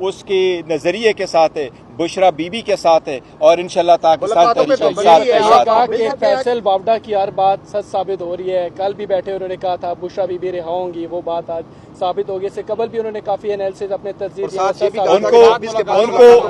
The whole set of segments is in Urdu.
اس کے نظریے کے ساتھ ہے, بشرا بی بی کے ساتھ ہے, اور انشاءاللہ پاکستان تحریک انصاف کے ساتھ کہا کہ فیصل باوڈا کی ہر بات سچ ثابت ہو رہی ہے. کل بھی بیٹھے انہوں نے کہا تھا بشرا بی بی رہا ہوں گی, وہ بات آج ثابت ہو گئی. اس سے قبل بھی انہوں نے کافی انالیسز اپنے تجزیے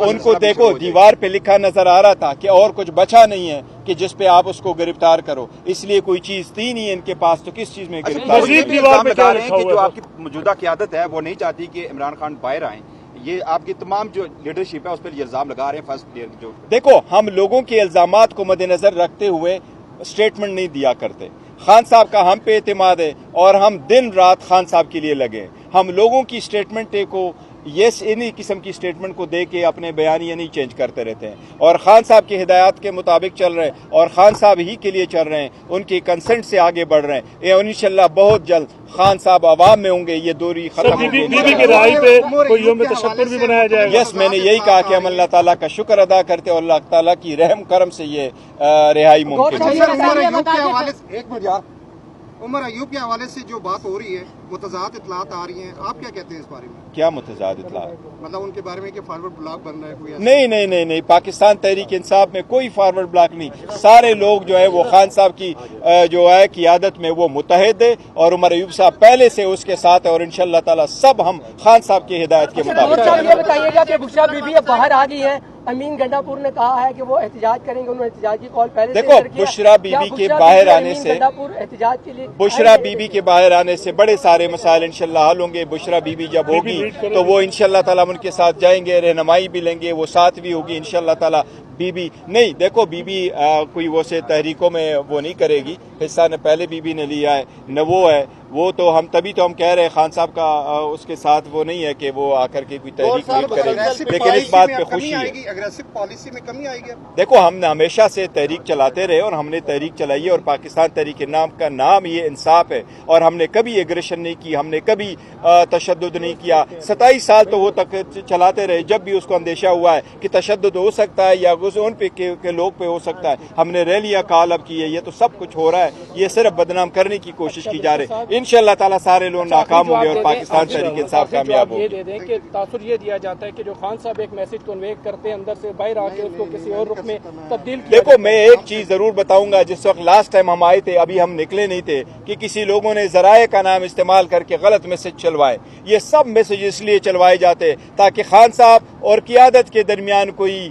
ان کو دیکھو دیوار پہ لکھا نظر آ رہا تھا کہ اور کچھ بچا نہیں ہے کہ جس پہ آپ اس کو گرفتار کرو, اس لیے کوئی چیز تھی نہیں ان کے پاس, تو کس چیز میں گرفتار بتا رہے ہیں کہ جو آپ کی موجودہ قیادت ہے وہ نہیں چاہتی کہ عمران خان باہر آئیں. یہ آپ کی تمام جو لیڈرشپ ہے اس پر یہ الزام لگا رہے ہیں. فرسٹ جو دیکھو, ہم لوگوں کے الزامات کو مد نظر رکھتے ہوئے اسٹیٹمنٹ نہیں دیا کرتے. خان صاحب کا ہم پہ اعتماد ہے اور ہم دن رات خان صاحب کے لیے لگے. ہم لوگوں کی اسٹیٹمنٹ کو انہی قسم کی اسٹیٹمنٹ کو دے کے اپنے بیانیہ نہیں چینج کرتے رہتے ہیں, اور خان صاحب کی ہدایات کے مطابق چل رہے ہیں, اور خان صاحب ہی کے لیے چل رہے ہیں, ان کی کنسنٹ سے آگے بڑھ رہے ہیں. یہ انشاءاللہ بہت جلد خان صاحب عوام میں ہوں گے, یہ دوری ختم ہو گئی. یس, میں نے یہی کہا کہ ہم اللہ تعالیٰ کا شکر ادا کرتے اور اللہ تعالیٰ کی رحم کرم سے یہ رہائی ممکن ہے. عمر ایوب کے حوالے سے جو بات ہو رہی ہے, متضاد اطلاعات آ رہی ہیں, آپ کیا کہتے ہیں اس بارے میں؟ کیا متضاد اطلاعات؟ مطلب ان کے بارے میں کہ فارورڈ بلاک بن رہا ہے کوئی؟ نہیں, پاکستان تحریک انصاف میں کوئی فارورڈ بلاک نہیں. سارے لوگ جو ہے وہ خان صاحب کی جو ہے قیادت میں وہ متحد ہے, اور عمر ایوب صاحب پہلے سے اس کے ساتھ ہے, اور انشاءاللہ تعالی سب ہم خان صاحب کی ہدایت کے مطابق. یہ بتائیے گا کہ بشرا بی بی اب باہر آ گئی ہے. امین گنڈا پور نے کہا ہے کہ وہ احتجاج کریں گے, انہوں نے احتجاج کی کال پہلے سے دیکھو, بشرا بی بی کے باہر آنے سے احتجاج کے لیے بشرا بی بی کے باہر آنے سے بڑے سارے مسائل انشاءاللہ حل ہوں گے. بشرا بی بی جب ہوگی تو وہ انشاءاللہ تعالیٰ ان کے ساتھ جائیں گے, رہنمائی بھی لیں گے, وہ ساتھ بھی ہوگی انشاءاللہ تعالیٰ. بی بی نہیں, دیکھو بی بی کوئی وہ سے تحریکوں میں وہ نہیں کرے گی, حصہ نہ پہلے بی بی نے لیا ہے نہ وہ ہے. وہ تو ہم تبھی تو ہم کہہ رہے ہیں خان صاحب کا اس کے ساتھ وہ نہیں ہے کہ وہ آ کر کے کوئی تحریک لیڈ کرے گی, لیکن اس بات پہ خوشی ہے. اگریسو پالیسی میں کمی آئے گی. دیکھو, ہم نے ہمیشہ سے تحریک چلاتے رہے, اور ہم نے تحریک چلائی ہے, اور پاکستان تحریک نام کا نام یہ انصاف ہے, اور ہم نے کبھی ایگریشن نہیں کی, ہم نے کبھی تشدد نہیں کیا. 27 سال تو وہ تک چلاتے رہے. جب بھی اس کو اندیشہ ہوا ہے کہ تشدد ہو سکتا ہے یا ان پہ کے لوگ پہ ہو سکتا ہے, ہم نے ریلیاں کال اب کی ہے. یہ تو سب کچھ ہو رہا ہے, یہ صرف بدنام کرنے کی کوشش کی جا رہی ہے. انشاءاللہ تعالیٰ سارے لوگ ناکام ہوں گے اور پاکستان تحریک انصاف کامیاب ہوگی. یہ دے دیں کہ تاثر یہ دیا جاتا ہے کہ جو خان صاحب ایک میسج کنوے کرتے ہیں اندر سے باہر آ کے اس کو کسی اور رخ میں تبدیل کیا. دیکھو, میں ایک چیز ضرور بتاؤں گا, جس وقت لاسٹ ٹائم ہم آئے تھے, ابھی ہم نکلے نہیں تھے, کہ کسی لوگوں نے ذرائع کا نام استعمال کر کے غلط میسج چلوائے. یہ سب میسج اس لیے چلوائے جاتے تاکہ خان صاحب اور قیادت کے درمیان کوئی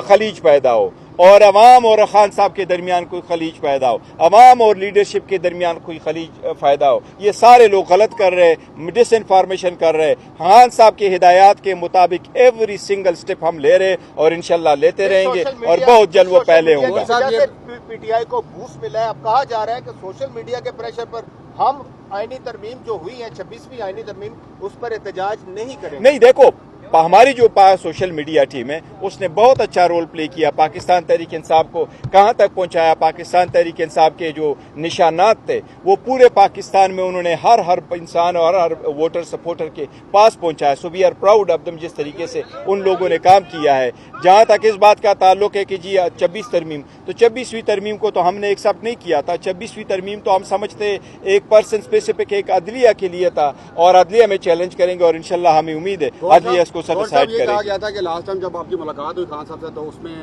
خلیج پیدا ہو, اور عوام اور خان صاحب کے درمیان کوئی خلیج پیدا ہو, عوام اور لیڈرشپ کے درمیان کوئی خلیج پیدا ہو. یہ سارے لوگ غلط کر رہے, ڈس انفارمیشن کر رہے. خان صاحب کے ہدایات کے مطابق ایوری سنگل سٹیپ ہم لے رہے, اور انشاءاللہ لیتے رہیں گے, اور بہت جلد وہ پہلے ہوں گا. پی ٹی آئی کو بوسٹ ملا ہے. اب کہا جا رہا ہے کہ سوشل میڈیا کے پریشر پر ہم آئینی ترمیم جو ہوئی ہے 26ویں آئینی ترمیم, اس پر احتجاج نہیں کریں گے. نہیں, دیکھو, ہماری جو سوشل میڈیا ٹیم ہے اس نے بہت اچھا رول پلے کیا, پاکستان تحریک انصاف کو کہاں تک پہنچایا. پاکستان تحریک انصاف کے جو نشانات تھے وہ پورے پاکستان میں انہوں نے ہر انسان اور ہر ووٹر سپورٹر کے پاس پہنچایا. So we are proud of them, جس طریقے سے ان لوگوں نے کام کیا ہے. جہاں تک اس بات کا تعلق ہے کہ جی 26 ترمیم, تو 26ویں ترمیم کو تو ہم نے ایکسپٹ نہیں کیا تھا. 26ویں ترمیم تو ہم سمجھتے ایک پرسن اسپیسیفک ایک عدلیہ کے لیے تھا, اور عدلیہ میں چیلنج کریں گے, اور انشاءاللہ ہمیں امید ہے عدلیہ اس کو سیٹسفائیڈ کرے گی. کہا گیا تھا کہ لاسٹ ٹائم جب آپ کی ملاقات ہوئی خان صاحب سے تو اس میں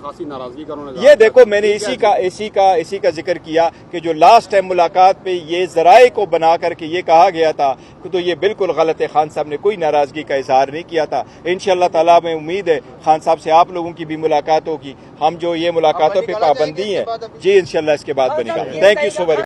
خاصی ناراضگی کا انہوں نے یہ دیکھو, میں نے اسی کا ذکر کیا کہ جو لاسٹ ٹائم ملاقات پہ یہ ذرائع کو بنا کر کے یہ کہا گیا تھا تو یہ بالکل غلط ہے. خان صاحب نے کوئی ناراضگی کا اظہار نہیں کیا تھا. انشاءاللہ تعالیٰ میں امید ہے خان صاحب سے آپ لوگوں کی بھی ملاقات ہوگی. ہم جو یہ ملاقاتوں پہ پابندی ہے, جی انشاءاللہ اس کے بعد بنے گا. Thank you so much.